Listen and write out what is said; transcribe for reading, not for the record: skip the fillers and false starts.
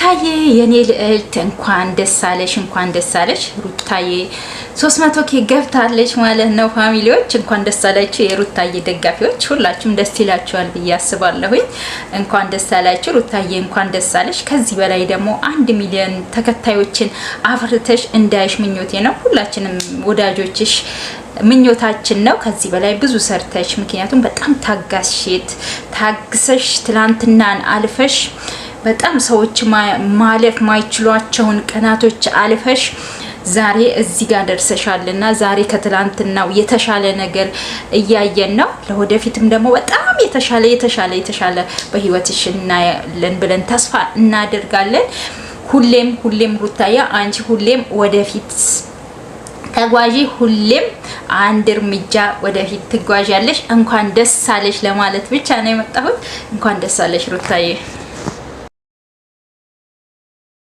ሩታዬ የኔ ልዕልት እንኳን ደስ አለሽ፣ እንኳን ደስ አለሽ። ሩታዬ 300 ኬ ገብታለች ማለት ነው። ፋሚሊዎች እንኳን ደስ አላችሁ። የሩታዬ ደጋፊዎች ሁላችሁም ደስ ይላችኋል ብዬ አስባለሁኝ። እንኳን ደስ አላችሁ ሩታዬ፣ እንኳን ደስ አለሽ። ከዚህ በላይ ደግሞ 1 ሚሊዮን ተከታዮችን አፍርተሽ እንዳይሽ ምኞቴ ነው። ሁላችንም ወዳጆችሽ ምኞታችን ነው። ከዚህ በላይ ብዙ ሰርተሽ፣ ምክንያቱም በጣም ታጋሽ ሴት ታግሰሽ ትላንትናን አልፈሽ በጣም ሰዎች ማለፍ ማይችሏቸውን ቀናቶች አልፈሽ ዛሬ እዚህ ጋር ደርሰሻልና ዛሬ ከትላንትናው የተሻለ ነገር እያየን ነው። ለወደፊትም ደግሞ በጣም የተሻለ በህይወትሽ እናያለን ብለን ተስፋ እናደርጋለን። ሁሌም ሩታያ አንቺ ሁሌም ወደፊት ተጓዢ፣ ሁሌም አንድ እርምጃ ወደፊት ትጓዣለሽ። እንኳን ደስ አለሽ ለማለት ብቻ ነው የመጣሁት። እንኳን ደስ አለሽ ሩታዬ።